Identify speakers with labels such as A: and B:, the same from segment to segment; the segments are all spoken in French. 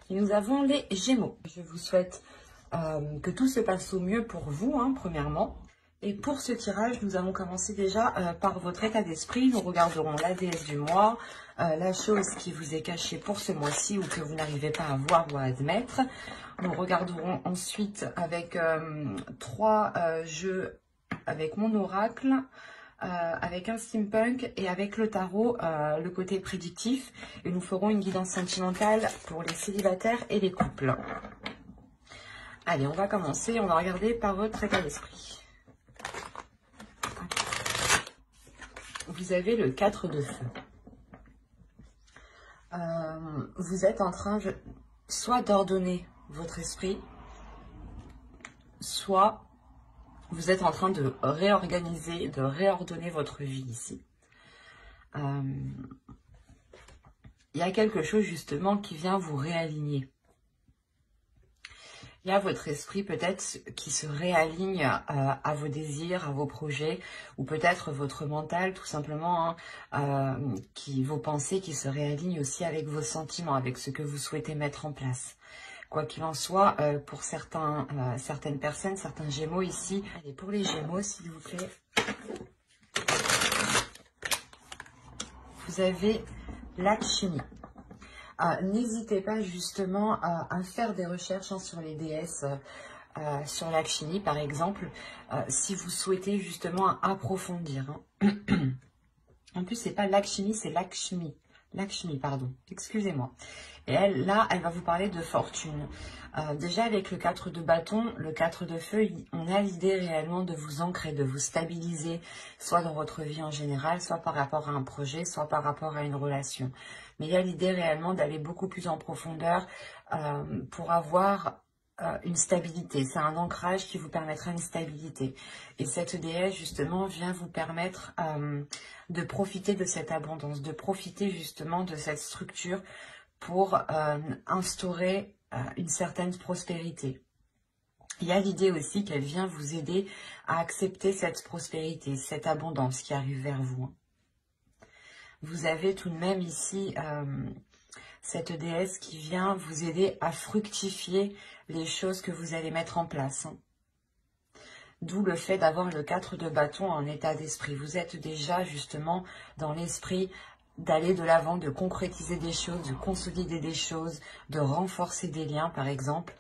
A: Et nous avons les Gémeaux. Je vous souhaite que tout se passe au mieux pour vous, hein, premièrement. Et pour ce tirage, nous allons commencer déjà par votre état d'esprit. Nous regarderons la déesse du mois, la chose qui vous est cachée pour ce mois-ci ou que vous n'arrivez pas à voir ou à admettre. Nous regarderons ensuite avec 3 jeux avec mon oracle, avec un steampunk et avec le tarot, le côté prédictif. Et nous ferons une guidance sentimentale pour les célibataires et les couples. Allez, on va commencer. On va regarder par votre état d'esprit. Vous avez le 4 de feu. Vous êtes en train soit d'ordonner votre esprit, soit vous êtes en train de réorganiser, de réordonner votre vie ici. Il y a quelque chose justement qui vient vous réaligner. Il y a votre esprit peut-être qui se réaligne à vos désirs, à vos projets, ou peut-être votre mental tout simplement, hein, vos pensées qui se réalignent aussi avec vos sentiments, avec ce que vous souhaitez mettre en place. Quoi qu'il en soit, pour certaines personnes, certains Gémeaux ici, allez pour les Gémeaux s'il vous plaît, vous avez Lakshmi. N'hésitez pas justement à faire des recherches sur les déesses, sur Lakshmi par exemple, si vous souhaitez justement approfondir. Hein. En plus, c'est pas Lakshmi, c'est Lakshmi. Lakshmi, pardon, excusez-moi. Et elle, là, elle va vous parler de fortune. Déjà, avec le 4 de bâton, le 4 de feu, on a l'idée réellement de vous ancrer, de vous stabiliser, soit dans votre vie en général, soit par rapport à un projet, soit par rapport à une relation. Mais il y a l'idée réellement d'aller beaucoup plus en profondeur pour avoir une stabilité. C'est un ancrage qui vous permettra une stabilité. Et cette déesse, justement, vient vous permettre de profiter de cette abondance, de profiter justement de cette structure pour instaurer une certaine prospérité. Il y a l'idée aussi qu'elle vient vous aider à accepter cette prospérité, cette abondance qui arrive vers vous. Vous avez tout de même ici cette déesse qui vient vous aider à fructifier les choses que vous allez mettre en place. Hein. D'où le fait d'avoir le 4 de bâton en état d'esprit. Vous êtes déjà justement dans l'esprit d'aller de l'avant, de concrétiser des choses, de consolider des choses, de renforcer des liens par exemple.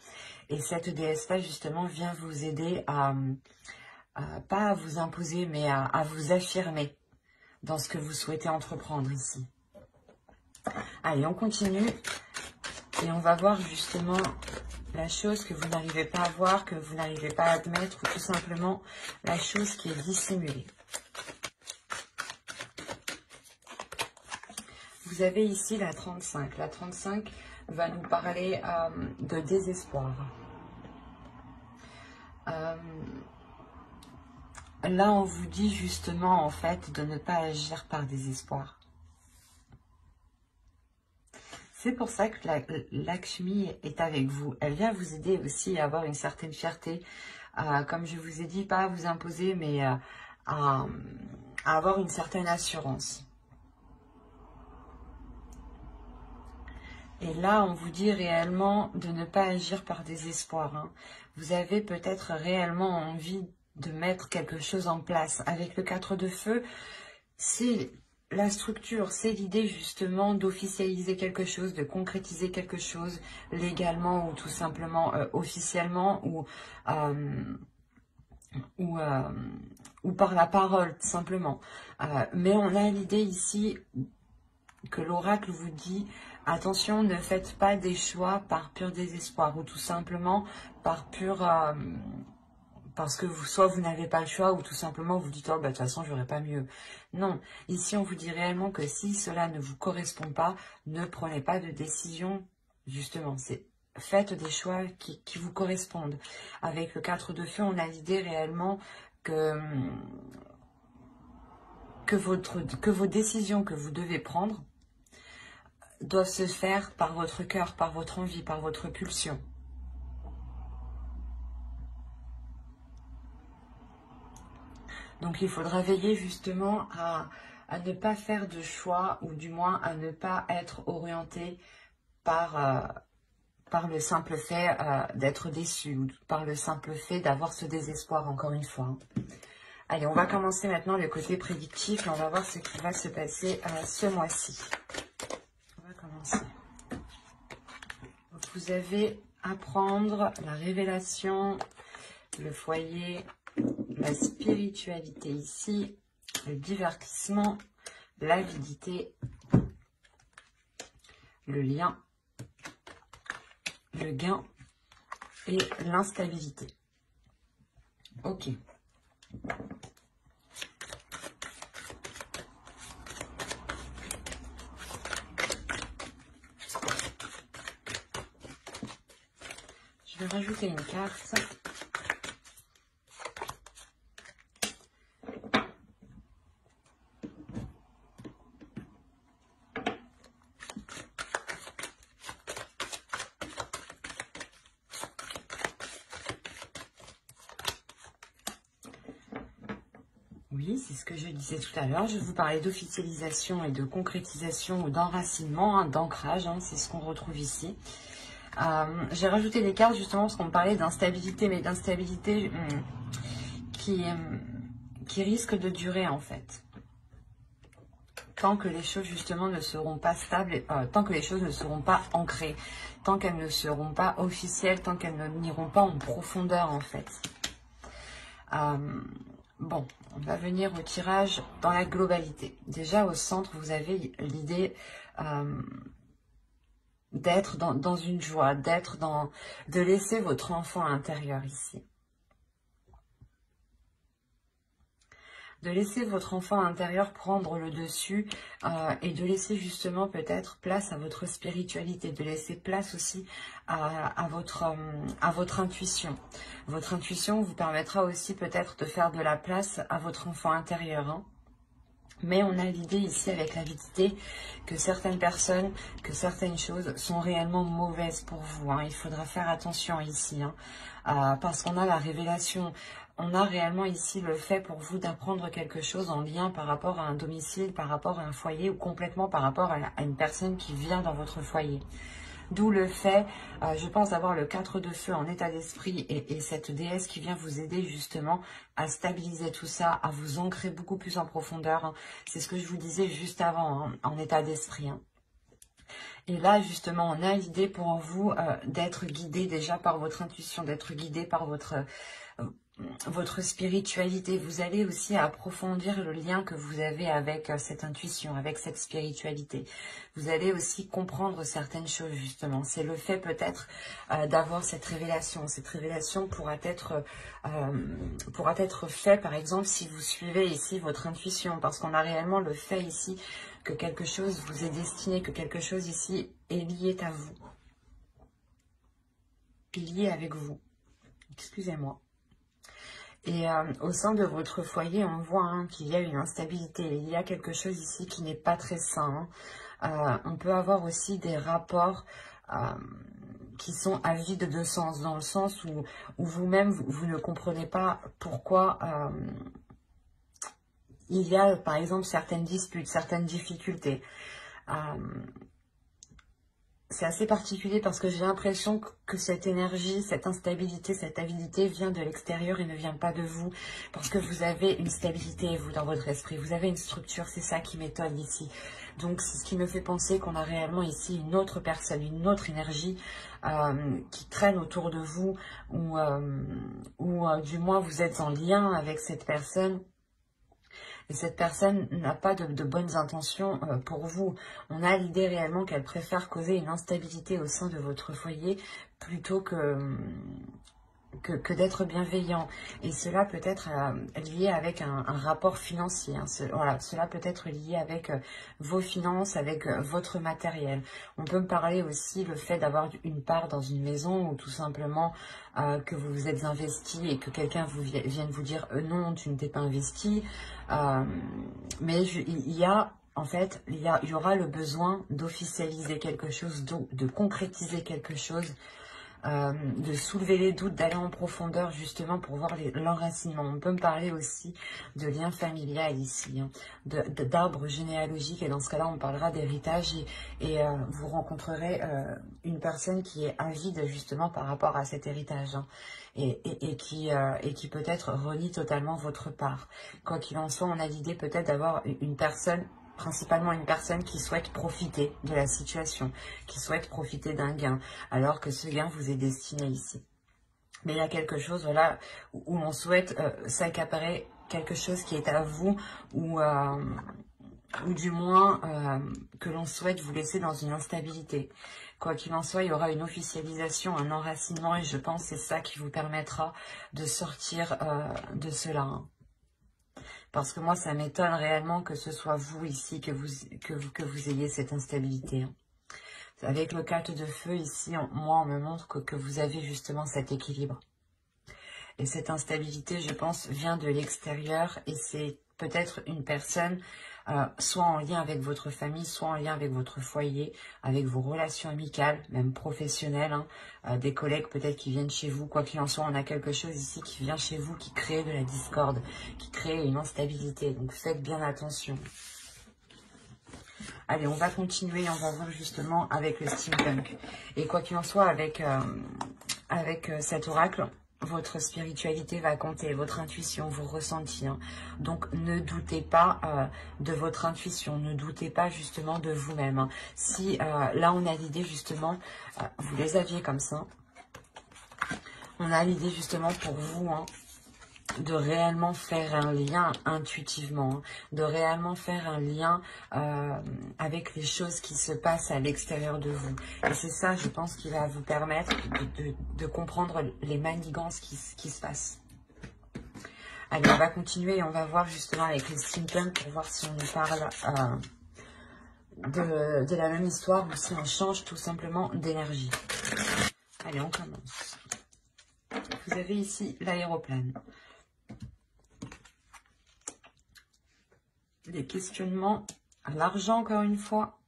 A: Et cette déesse-là justement vient vous aider pas à vous imposer, mais à vous affirmer dans ce que vous souhaitez entreprendre ici. Allez, on continue et on va voir justement la chose que vous n'arrivez pas à voir, que vous n'arrivez pas à admettre, ou tout simplement la chose qui est dissimulée. Vous avez ici la 35. La 35 va nous parler de désespoir. Là, on vous dit justement, en fait, de ne pas agir par désespoir. C'est pour ça que Lakshmi est avec vous. Elle vient vous aider aussi à avoir une certaine fierté. Comme je vous ai dit, pas à vous imposer, mais à avoir une certaine assurance. Et là, on vous dit réellement de ne pas agir par désespoir. Hein. Vous avez peut-être réellement envie de mettre quelque chose en place. Avec le 4 de feu, c'est la structure, c'est l'idée justement d'officialiser quelque chose, de concrétiser quelque chose légalement ou tout simplement officiellement ou par la parole, tout simplement. Mais on a l'idée ici que l'oracle vous dit, attention, ne faites pas des choix par pur désespoir ou tout simplement par pur... parce que soit vous n'avez pas le choix ou tout simplement vous dites, oh, bah, de toute façon, j'aurais pas mieux. Non, ici, on vous dit réellement que si cela ne vous correspond pas, ne prenez pas de décision, justement. Faites des choix qui vous correspondent. Avec le 4 de feu, on a l'idée réellement que vos décisions que vous devez prendre doivent se faire par votre cœur, par votre envie, par votre pulsion. Donc, il faudra veiller justement à ne pas faire de choix, ou du moins à ne pas être orienté par par le simple fait d'être déçu, ou par le simple fait d'avoir ce désespoir, encore une fois. Allez, on va commencer maintenant le côté prédictif et on va voir ce qui va se passer ce mois-ci. On va commencer. Donc, vous avez à prendre la révélation, le foyer, la spiritualité ici, le divertissement, l'avidité, le lien, le gain et l'instabilité. Ok. Je vais rajouter une carte. Oui, c'est ce que je disais tout à l'heure. Je vous parlais d'officialisation et de concrétisation ou d'enracinement, d'ancrage. C'est ce qu'on retrouve ici. J'ai rajouté des cartes justement parce qu'on me parlait d'instabilité, mais d'instabilité qui risque de durer en fait. Tant que les choses justement ne seront pas stables, tant que les choses ne seront pas ancrées, tant qu'elles ne seront pas officielles, tant qu'elles n'iront pas en profondeur en fait. Bon, on va venir au tirage dans la globalité. Déjà au centre, vous avez l'idée d'être dans une joie, de laisser votre enfant intérieur ici. De laisser votre enfant intérieur prendre le dessus et de laisser justement peut-être place à votre spiritualité, de laisser place aussi à votre intuition. Votre intuition vous permettra aussi peut-être de faire de la place à votre enfant intérieur. Mais on a l'idée ici avec l'avidité que certaines personnes, que certaines choses sont réellement mauvaises pour vous. Il faudra faire attention ici, parce qu'on a la révélation. On a réellement ici le fait pour vous d'apprendre quelque chose en lien par rapport à un domicile, par rapport à un foyer ou complètement par rapport à une personne qui vient dans votre foyer. D'où le fait, je pense, d'avoir le 4 de feu en état d'esprit et cette déesse qui vient vous aider justement à stabiliser tout ça, à vous ancrer beaucoup plus en profondeur. C'est ce que je vous disais juste avant, en état d'esprit. Et là, justement, on a l'idée pour vous d'être guidé déjà par votre intuition, d'être guidé par votre spiritualité. Vous allez aussi approfondir le lien que vous avez avec cette intuition, avec cette spiritualité. Vous allez aussi comprendre certaines choses, justement. C'est le fait peut-être d'avoir cette révélation. Cette révélation pourra être faite, par exemple, si vous suivez ici votre intuition, parce qu'on a réellement le fait ici que quelque chose vous est destiné, que quelque chose ici est lié à vous, lié avec vous. Excusez-moi. Et au sein de votre foyer, on voit qu'il y a une instabilité. Il y a quelque chose ici qui n'est pas très sain. On peut avoir aussi des rapports qui sont à vide de sens, dans le sens où vous-même, vous ne comprenez pas pourquoi il y a, par exemple, certaines disputes, certaines difficultés. C'est assez particulier parce que j'ai l'impression que cette énergie, cette instabilité, cette avidité vient de l'extérieur et ne vient pas de vous. Parce que vous avez une stabilité, vous, dans votre esprit. Vous avez une structure, c'est ça qui m'étonne ici. Donc, c'est ce qui me fait penser qu'on a réellement ici une autre personne, une autre énergie qui traîne autour de vous. Ou du moins, vous êtes en lien avec cette personne. Et cette personne n'a pas de bonnes intentions pour vous. On a l'idée réellement qu'elle préfère causer une instabilité au sein de votre foyer plutôt que d'être bienveillant. Et cela peut être lié avec un rapport financier. Voilà, cela peut être lié avec vos finances, avec votre matériel. On peut me parler aussi le fait d'avoir une part dans une maison ou tout simplement que vous vous êtes investi et que quelqu'un vienne vous dire non, tu ne t'es pas investi. Mais il y a... En fait, il y aura le besoin d'officialiser quelque chose, de concrétiser quelque chose de soulever les doutes, d'aller en profondeur justement pour voir l'enracinement. On peut me parler aussi de lien familial ici, hein, d'arbre généalogique, et dans ce cas-là on parlera d'héritage, et vous rencontrerez une personne qui est avide justement par rapport à cet héritage, hein, et qui peut-être renie totalement votre part. Quoi qu'il en soit, on a l'idée peut-être d'avoir une personne, principalement une personne qui souhaite profiter de la situation, qui souhaite profiter d'un gain, alors que ce gain vous est destiné ici. Mais il y a quelque chose, voilà, où on souhaite s'accaparer quelque chose qui est à vous, ou du moins que l'on souhaite vous laisser dans une instabilité. Quoi qu'il en soit, il y aura une officialisation, un enracinement, et je pense que c'est ça qui vous permettra de sortir de cela, hein. Parce que moi, ça m'étonne réellement que ce soit vous ici, que vous ayez cette instabilité, hein. Avec le 4 de feu ici, moi, on me montre que vous avez justement cet équilibre. Et cette instabilité, je pense, vient de l'extérieur, et c'est peut-être une personne, soit en lien avec votre famille, soit en lien avec votre foyer, avec vos relations amicales, même professionnelles, hein, des collègues peut-être qui viennent chez vous. Quoi qu'il en soit, on a quelque chose ici qui vient chez vous, qui crée de la discorde, qui crée une instabilité. Donc faites bien attention. Allez, on va continuer, on va voir justement avec le steampunk. Et quoi qu'il en soit, avec cet oracle, votre spiritualité va compter, votre intuition, vos ressentis, hein. Donc, ne doutez pas de votre intuition, ne doutez pas justement de vous-même, hein. Si là, on a l'idée justement, vous les aviez comme ça, on a l'idée justement pour vous, hein, de réellement faire un lien intuitivement, hein, de réellement faire un lien avec les choses qui se passent à l'extérieur de vous. Et c'est ça, je pense, qui va vous permettre de comprendre les manigances qui se passent. Allez, on va continuer et on va voir justement avec les steampunk pour voir si on nous parle de la même histoire ou si on change tout simplement d'énergie. Allez, on commence. Vous avez ici l'aéroplane. Les questionnements, l'argent encore une fois,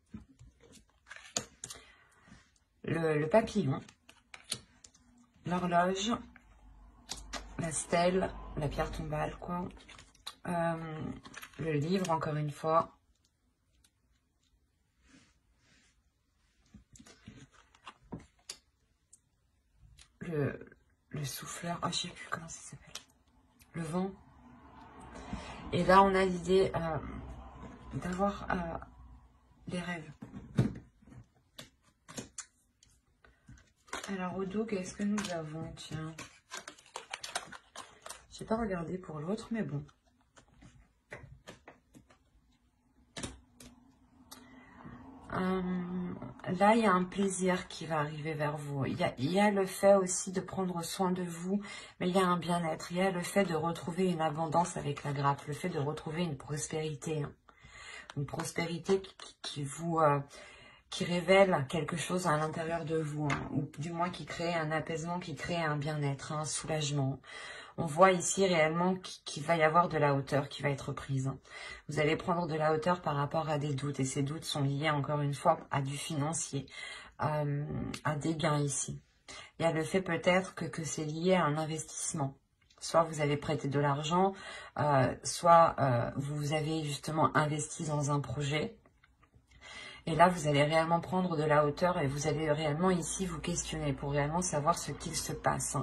A: le papillon, l'horloge, la stèle, la pierre tombale, quoi, le livre encore une fois, le souffleur, je sais plus comment ça s'appelle, le vent. Et là, on a l'idée d'avoir des rêves. Alors, au dos, qu'est-ce que nous avons? Tiens. Je n'ai pas regardé pour l'autre, mais bon. Là, il y a un plaisir qui va arriver vers vous. Il y a le fait aussi de prendre soin de vous, mais il y a un bien-être. Il y a le fait de retrouver une abondance avec la grappe, le fait de retrouver une prospérité. Hein. Une prospérité qui révèle quelque chose à l'intérieur de vous, hein, ou du moins qui crée un apaisement, qui crée un bien-être, un soulagement. On voit ici réellement qu'il va y avoir de la hauteur qui va être prise. Vous allez prendre de la hauteur par rapport à des doutes. Et ces doutes sont liés, encore une fois, à du financier, à des gains ici. Il y a le fait peut-être que c'est lié à un investissement. Soit vous avez prêté de l'argent, soit vous avez justement investi dans un projet. Et là, vous allez réellement prendre de la hauteur et vous allez réellement ici vous questionner pour réellement savoir ce qu'il se passe.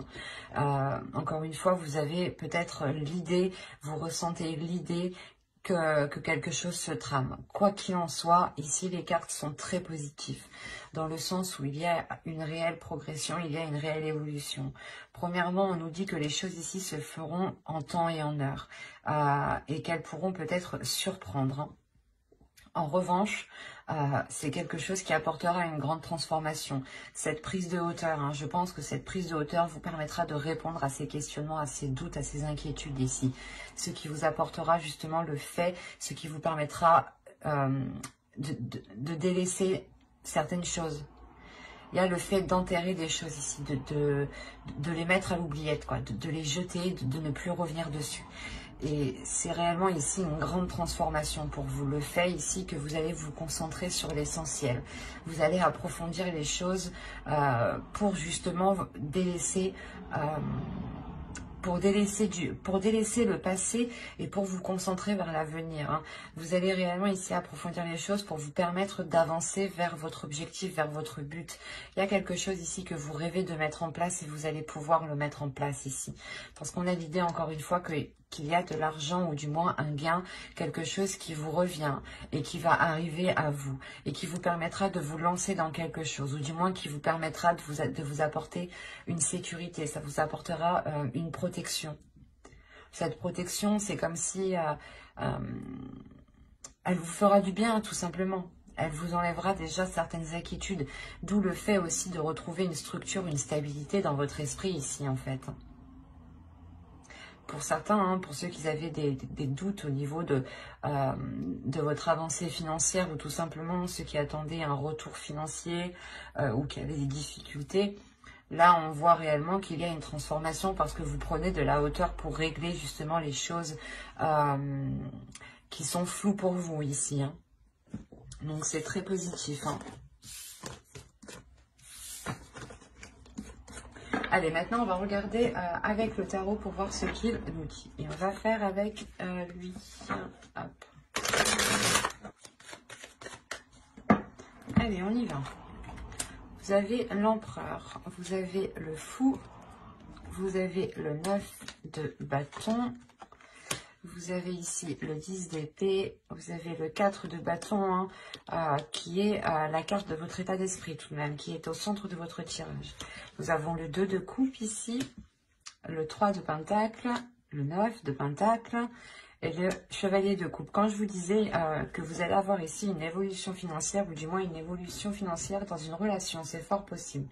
A: Encore une fois, vous avez peut-être l'idée, vous ressentez l'idée que quelque chose se trame. Quoi qu'il en soit, ici, les cartes sont très positives, dans le sens où il y a une réelle progression, il y a une réelle évolution. Premièrement, on nous dit que les choses ici se feront en temps et en heure, et qu'elles pourront peut-être surprendre, hein. En revanche, c'est quelque chose qui apportera une grande transformation. Cette prise de hauteur, hein, je pense que cette prise de hauteur vous permettra de répondre à ces questionnements, à ces doutes, à ces inquiétudes ici. Ce qui vous apportera justement le fait, ce qui vous permettra de délaisser certaines choses. Il y a le fait d'enterrer des choses ici, de les mettre à l'oubliette, quoi, de les jeter, de ne plus revenir dessus. Et c'est réellement ici une grande transformation pour vous. Le fait ici que vous allez vous concentrer sur l'essentiel. Vous allez approfondir les choses pour justement délaisser... pour délaisser le passé et pour vous concentrer vers l'avenir. Hein. Vous allez réellement ici approfondir les choses pour vous permettre d'avancer vers votre objectif, vers votre but. Il y a quelque chose ici que vous rêvez de mettre en place et vous allez pouvoir le mettre en place ici. Parce qu'on a l'idée encore une fois qu'il y a de l'argent ou du moins un gain, quelque chose qui vous revient et qui va arriver à vous et qui vous permettra de vous lancer dans quelque chose ou du moins qui vous permettra de vous apporter une sécurité, ça vous apportera une protection. Cette protection, c'est comme si elle vous fera du bien tout simplement. Elle vous enlèvera déjà certaines inquiétudes, d'où le fait aussi de retrouver une structure, une stabilité dans votre esprit ici en fait. Pour certains, hein, pour ceux qui avaient des doutes au niveau de votre avancée financière ou tout simplement ceux qui attendaient un retour financier ou qui avaient des difficultés, là on voit réellement qu'il y a une transformation parce que vous prenez de la hauteur pour régler justement les choses qui sont floues pour vous ici. Hein. Donc c'est très positif. Hein. Allez, maintenant, on va regarder avec le tarot pour voir ce qu'il nous dit. Et on va faire avec lui. Hop. Allez, on y va. Vous avez l'empereur, vous avez le fou, vous avez le 9 de bâton, vous avez ici le 10 d'épée, vous avez le 4 de bâton, hein, qui est la carte de votre état d'esprit tout de même, qui est au centre de votre tirage. Nous avons le 2 de coupe ici, le 3 de pentacle, le 9 de pentacle et le chevalier de coupe. Quand je vous disais que vous allez avoir ici une évolution financière, ou du moins une évolution financière dans une relation, c'est fort possible.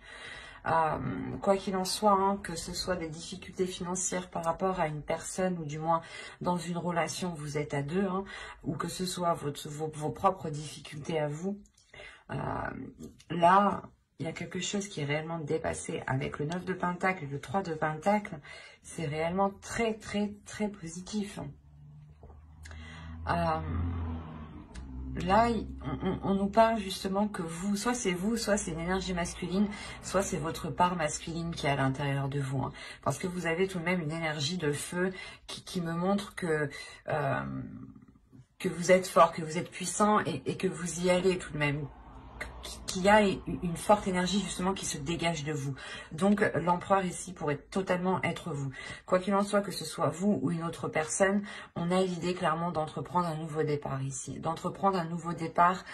A: Quoi qu'il en soit, hein, que ce soit des difficultés financières par rapport à une personne ou du moins dans une relation où vous êtes à deux, hein, ou que ce soit vos propres difficultés à vous, là, il y a quelque chose qui est réellement dépassé avec le 9 de pentacle et le 3 de pentacle. C'est réellement très, très, très positif. Là, on nous parle justement que vous, soit c'est une énergie masculine, soit c'est votre part masculine qui est à l'intérieur de vous. Hein. Parce que vous avez tout de même une énergie de feu qui me montre que vous êtes fort, que vous êtes puissant et que vous y allez tout de même. Qu'il y a une forte énergie justement qui se dégage de vous. Donc l'empereur ici pourrait totalement être vous. Quoi qu'il en soit, que ce soit vous ou une autre personne, on a l'idée clairement d'entreprendre un nouveau départ ici. D'entreprendre un nouveau départ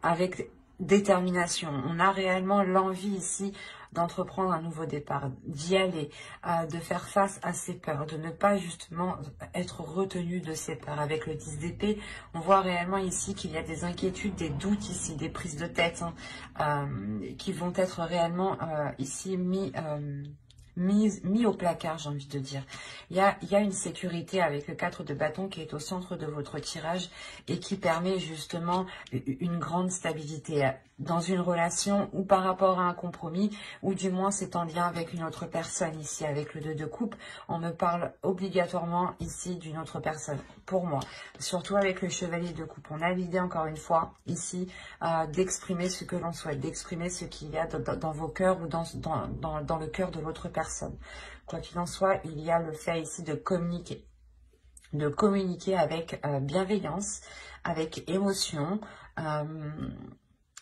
A: avec détermination. On a réellement l'envie ici d'entreprendre un nouveau départ, d'y aller, de faire face à ses peurs, de ne pas justement être retenu de ses peurs. Avec le 10 d'épée, on voit réellement ici qu'il y a des inquiétudes, des doutes ici, des prises de tête hein, qui vont être réellement ici mis au placard, j'ai envie de dire. Il y a une sécurité avec le 4 de bâton qui est au centre de votre tirage et qui permet justement une grande stabilité dans une relation ou par rapport à un compromis, ou du moins c'est en lien avec une autre personne ici. Avec le 2 de coupe, on me parle obligatoirement ici d'une autre personne, pour moi. Surtout avec le chevalier de coupe. On a l'idée encore une fois ici d'exprimer ce que l'on souhaite, d'exprimer ce qu'il y a dans vos cœurs ou dans le cœur de l'autre personne. Quoi qu'il en soit, il y a le fait ici de communiquer avec bienveillance, avec émotion.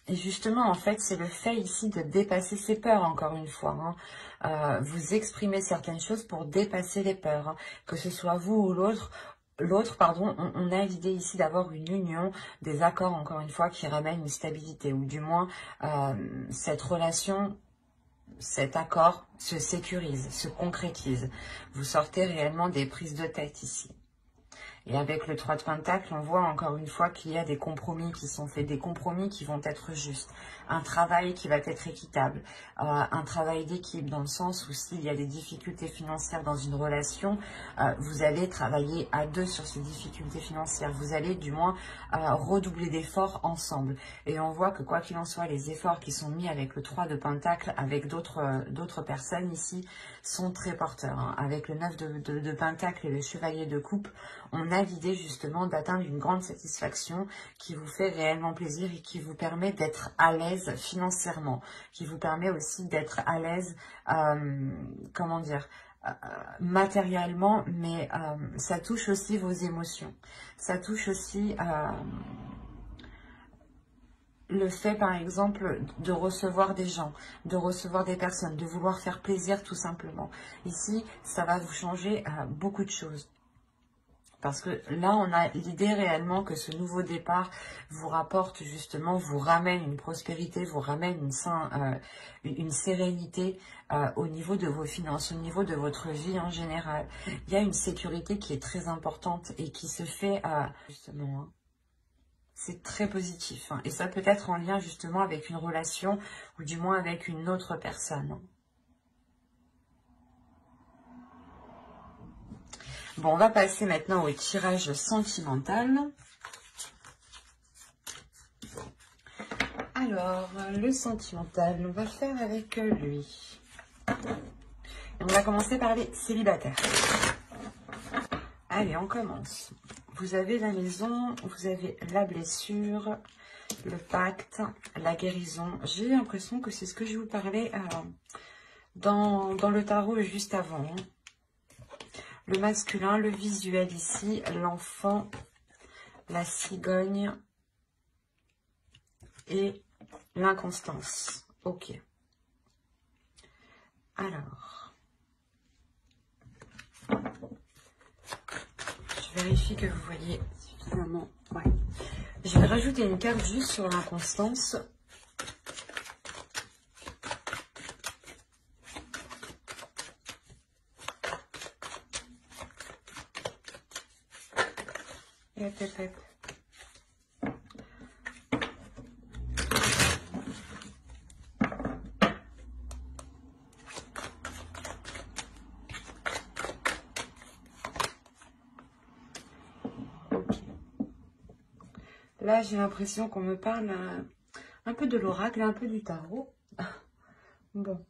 A: Et justement, en fait, c'est le fait ici de dépasser ses peurs, encore une fois. Hein. Vous exprimez certaines choses pour dépasser les peurs. Hein. Que ce soit vous ou l'autre, pardon, on a l'idée ici d'avoir une union, des accords, encore une fois, qui ramènent une stabilité. Ou du moins, cette relation, cet accord se sécurise, se concrétise. Vous sortez réellement des prises de tête ici. Et avec le 3 de Pentacle, on voit encore une fois qu'il y a des compromis qui sont faits, des compromis qui vont être justes, un travail qui va être équitable, un travail d'équipe dans le sens où s'il y a des difficultés financières dans une relation, vous allez travailler à deux sur ces difficultés financières. Vous allez du moins redoubler d'efforts ensemble. Et on voit que quoi qu'il en soit, les efforts qui sont mis avec le 3 de Pentacle, avec d'autres personnes ici, sont très porteurs. Hein. Avec le 9 de Pentacle et le Chevalier de Coupe, on a l'idée justement d'atteindre une grande satisfaction qui vous fait réellement plaisir et qui vous permet d'être à l'aise financièrement, qui vous permet aussi d'être à l'aise, comment dire, matériellement, mais ça touche aussi vos émotions. Ça touche aussi le fait, par exemple, de recevoir des gens, de recevoir des personnes, de vouloir faire plaisir tout simplement. Ici, ça va vous changer beaucoup de choses. Parce que là, on a l'idée réellement que ce nouveau départ vous rapporte justement, vous ramène une prospérité, vous ramène une sérénité au niveau de vos finances, au niveau de votre vie en général. Il y a une sécurité qui est très importante et qui se fait justement... Hein, c'est très positif. Hein, et ça peut être en lien justement avec une relation ou du moins avec une autre personne. Bon, on va passer maintenant au tirage sentimental. Alors, le sentimental, on va faire avec lui. Et on va commencer par les célibataires. Allez, on commence. Vous avez la maison, vous avez la blessure, le pacte, la guérison. J'ai l'impression que c'est ce que je vous parlais dans le tarot juste avant. Hein. Le masculin, le visuel ici, l'enfant, la cigogne et l'inconstance. Ok. Alors, je vérifie que vous voyez suffisamment. Ouais. Je vais rajouter une carte juste sur l'inconstance. Là, j'ai l'impression qu'on me parle un peu de l'oracle, un peu du tarot. Bon.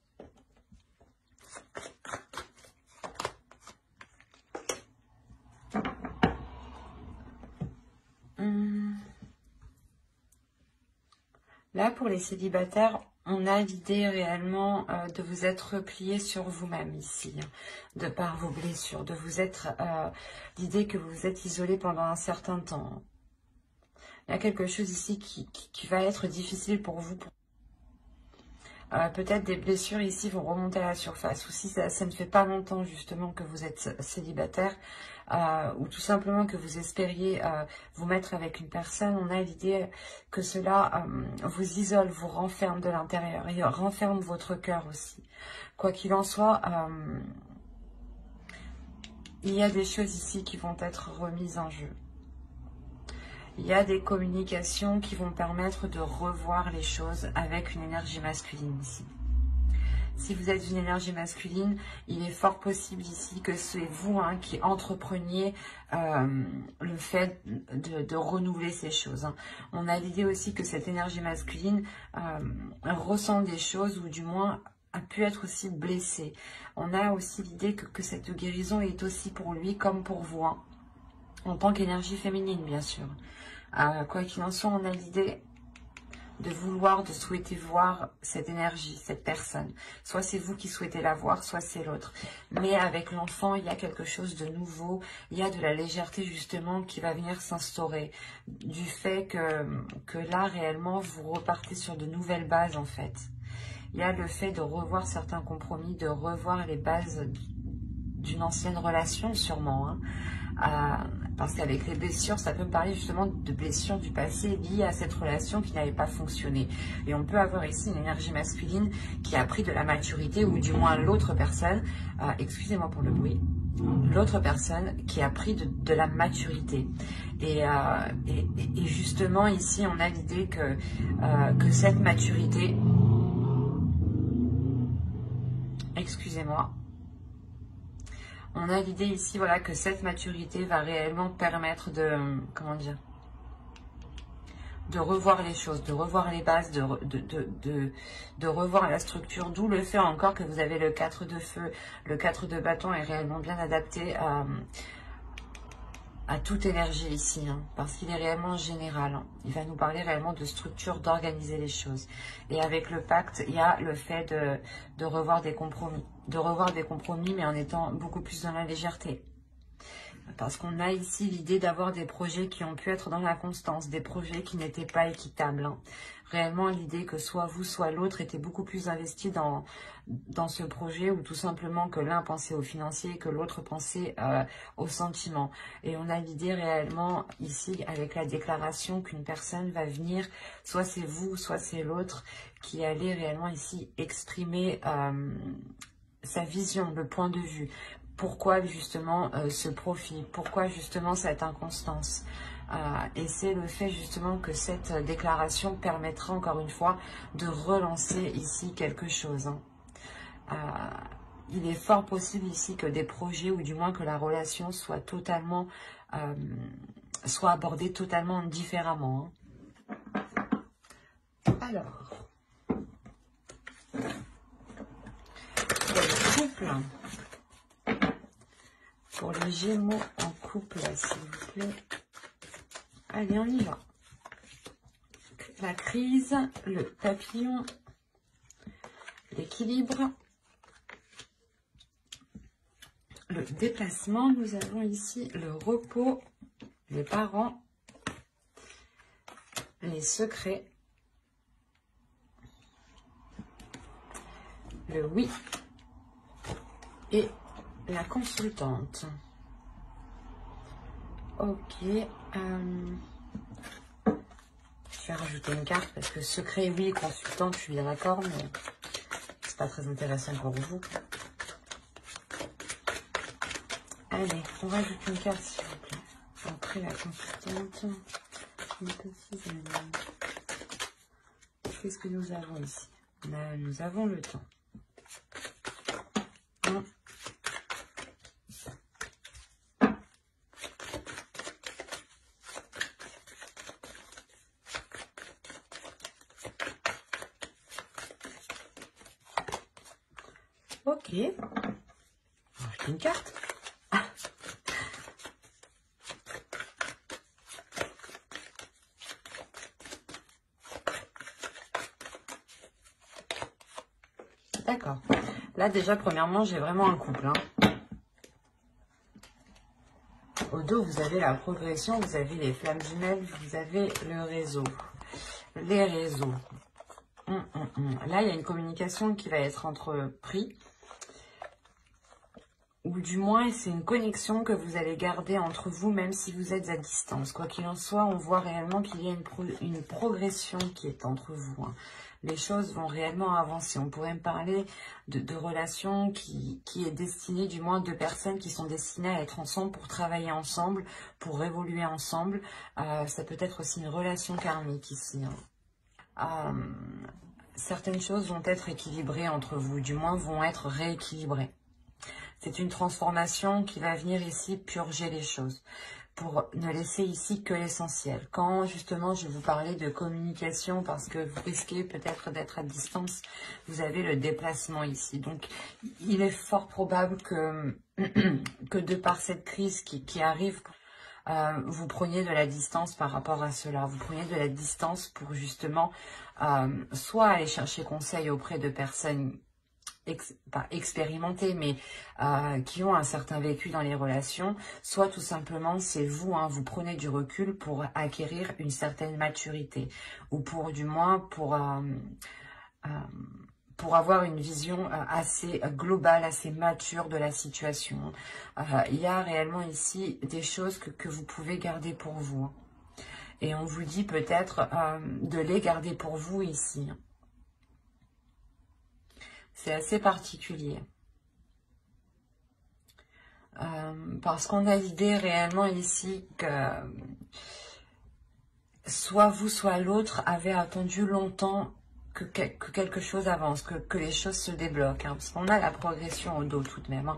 A: Là, pour les célibataires, on a l'idée réellement de vous être replié sur vous-même ici, de par vos blessures, de vous être l'idée que vous êtes isolé pendant un certain temps. Il y a quelque chose ici qui va être difficile pour vous. Peut-être des blessures ici vont remonter à la surface. Ou si ça ne fait pas longtemps justement que vous êtes célibataire, ou tout simplement que vous espériez vous mettre avec une personne, on a l'idée que cela vous isole, vous renferme de l'intérieur et renferme votre cœur aussi. Quoi qu'il en soit, il y a des choses ici qui vont être remises en jeu. Il y a des communications qui vont permettre de revoir les choses avec une énergie masculine ici. Si vous êtes une énergie masculine, il est fort possible ici que c'est vous qui entrepreniez le fait de renouveler ces choses. Hein. On a l'idée aussi que cette énergie masculine ressent des choses ou du moins a pu être aussi blessée. On a aussi l'idée que cette guérison est aussi pour lui comme pour vous. Hein. En tant qu'énergie féminine, bien sûr. Quoi qu'il en soit, on a l'idée de vouloir, de souhaiter voir cette énergie, cette personne. Soit c'est vous qui souhaitez la voir, soit c'est l'autre. Mais avec l'enfant, il y a quelque chose de nouveau. Il y a de la légèreté, justement, qui va venir s'instaurer. Du fait que là, réellement, vous repartez sur de nouvelles bases, en fait. Il y a le fait de revoir certains compromis, de revoir les bases d'une ancienne relation, sûrement, hein. Parce qu'avec les blessures, ça peut me parler justement de blessures du passé liées à cette relation qui n'avait pas fonctionné. Et on peut avoir ici une énergie masculine qui a pris de la maturité, ou du moins l'autre personne, excusez-moi pour le bruit, l'autre personne qui a pris de la maturité. Et justement, ici, on a l'idée que cette maturité... Excusez-moi. On a l'idée ici, voilà, que cette maturité va réellement permettre de... Comment dire ? De revoir les choses, de revoir les bases, de revoir la structure, d'où le fait encore que vous avez le 4 de feu. Le 4 de bâton est réellement bien adapté à toute énergie ici, hein, parce qu'il est réellement général. Hein. Il va nous parler réellement de structure, d'organiser les choses. Et avec le pacte, il y a le fait de revoir des compromis. De revoir des compromis, mais en étant beaucoup plus dans la légèreté. Parce qu'on a ici l'idée d'avoir des projets qui ont pu être dans la constance, des projets qui n'étaient pas équitables. Hein. Réellement, l'idée que soit vous, soit l'autre était beaucoup plus investi dans ce projet, ou tout simplement que l'un pensait au financier et que l'autre pensait au sentiment. Et on a l'idée réellement ici, avec la déclaration, qu'une personne va venir, soit c'est vous, soit c'est l'autre, qui allait réellement ici exprimer sa vision, le point de vue. Pourquoi justement ce profil? Pourquoi justement cette inconstance? Et c'est le fait justement que cette déclaration permettra encore une fois de relancer ici quelque chose. Hein. Il est fort possible ici que des projets, ou du moins que la relation soit totalement, soit abordée totalement différemment. Hein. Alors, le couple. Pour les Gémeaux en couple, s'il vous plaît. Allez, on y va. La crise, le papillon, l'équilibre, le déplacement. Nous avons ici le repos, les parents, les secrets, le oui et la consultante. Ok. Je vais rajouter une carte parce que secret, oui, consultante, je suis bien d'accord, mais c'est pas très intéressant pour vous. Allez, on rajoute une carte, s'il vous plaît. Après la consultante, une petite... Qu'est-ce que nous avons ici? Là, nous avons le temps. Non. Ok. Rajoute une carte. D'accord. Là, déjà, premièrement, j'ai vraiment un couple. Hein. Au dos, vous avez la progression, vous avez les flammes jumelles, vous avez le réseau. Les réseaux. Là, il y a une communication qui va être entreprise. Ou du moins, c'est une connexion que vous allez garder entre vous, même si vous êtes à distance. Quoi qu'il en soit, on voit réellement qu'il y a une progression qui est entre vous. Hein. Les choses vont réellement avancer. On pourrait me parler de relations qui est destinée, du moins de personnes qui sont destinées à être ensemble pour travailler ensemble, pour évoluer ensemble. Ça peut être aussi une relation karmique ici. Hein. Certaines choses vont être équilibrées entre vous, du moins vont être rééquilibrées. C'est une transformation qui va venir ici purger les choses, pour ne laisser ici que l'essentiel. Quand justement je vous parlais de communication, parce que vous risquez peut-être d'être à distance, vous avez le déplacement ici. Donc il est fort probable que, que de par cette crise qui arrive, vous preniez de la distance par rapport à cela. Vous preniez de la distance pour justement soit aller chercher conseil auprès de personnes pas expérimentés, mais qui ont un certain vécu dans les relations, soit tout simplement c'est vous, hein, vous prenez du recul pour acquérir une certaine maturité, ou pour du moins pour avoir une vision assez globale, assez mature de la situation. Il y a réellement ici des choses que vous pouvez garder pour vous. Hein. Et on vous dit peut-être de les garder pour vous ici. Hein. C'est assez particulier. Parce qu'on a l'idée réellement ici que soit vous, soit l'autre avait attendu longtemps que quelque chose avance, que les choses se débloquent. Hein, parce qu'on a la progression au dos tout de même.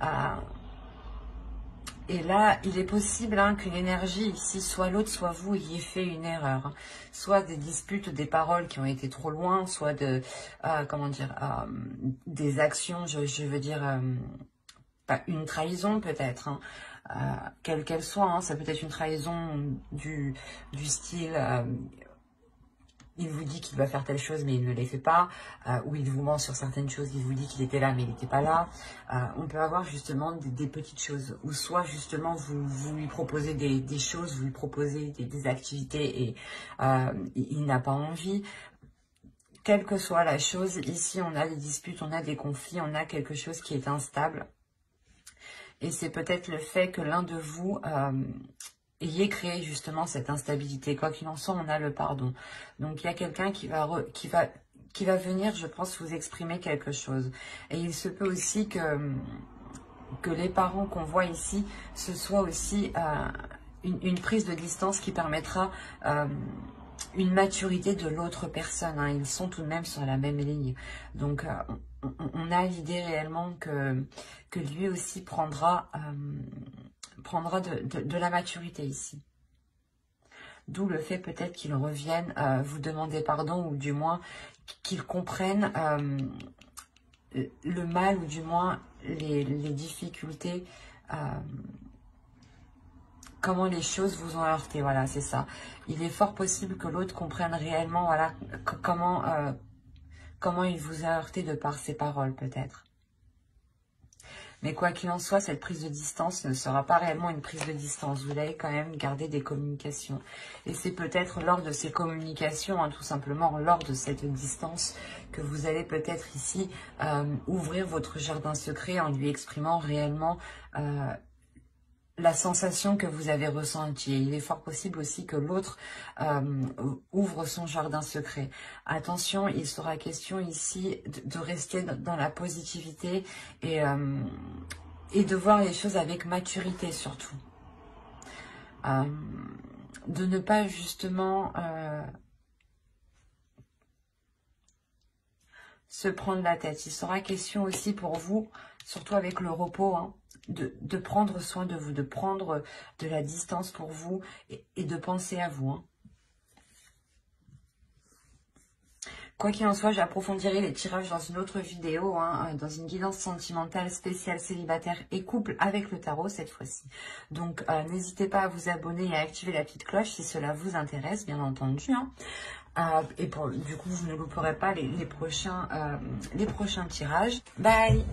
A: Hein. Et là, il est possible que l'énergie ici, soit l'autre, soit vous, ayez fait une erreur. Hein. Soit des disputes, des paroles qui ont été trop loin, soit de, comment dire, des actions, je veux dire, une trahison peut-être. Hein. Quelle qu'elle soit, hein, ça peut être une trahison du style... il vous dit qu'il va faire telle chose, mais il ne les fait pas. Ou il vous ment sur certaines choses, il vous dit qu'il était là, mais il n'était pas là. On peut avoir justement des petites choses. Ou soit justement, vous lui proposez des choses, vous lui proposez des activités et il n'a pas envie. Quelle que soit la chose, ici on a des disputes, on a des conflits, on a quelque chose qui est instable. Et c'est peut-être le fait que l'un de vous... ayez créé justement cette instabilité. Quoi qu'il en soit, on a le pardon. Donc, il y a quelqu'un qui va venir, je pense, vous exprimer quelque chose. Et il se peut aussi que les parents qu'on voit ici, ce soit aussi une prise de distance qui permettra une maturité de l'autre personne. Hein. Ils sont tout de même sur la même ligne. Donc, on a l'idée réellement que lui aussi prendra de la maturité ici. D'où le fait peut-être qu'il revienne vous demander pardon, ou du moins qu'il comprenne le mal, ou du moins les difficultés, comment les choses vous ont heurté. Voilà, c'est ça. Il est fort possible que l'autre comprenne réellement, voilà, comment il vous a heurté de par ses paroles peut-être. Mais quoi qu'il en soit, cette prise de distance ne sera pas réellement une prise de distance. Vous allez quand même garder des communications. Et c'est peut-être lors de ces communications, hein, tout simplement lors de cette distance, que vous allez peut-être ici ouvrir votre jardin secret en lui exprimant réellement la sensation que vous avez ressentie. Et il est fort possible aussi que l'autre ouvre son jardin secret. Attention, il sera question ici de rester dans la positivité et de voir les choses avec maturité surtout. De ne pas justement se prendre la tête. Il sera question aussi pour vous, surtout avec le repos, hein, de prendre soin de vous, de prendre de la distance pour vous et de penser à vous. Hein. Quoi qu'il en soit, j'approfondirai les tirages dans une autre vidéo, hein, dans une guidance sentimentale spéciale célibataire et couple avec le tarot cette fois-ci. Donc, n'hésitez pas à vous abonner et à activer la petite cloche si cela vous intéresse, bien entendu. Hein. Du coup, vous ne louperez pas les prochains tirages. Bye!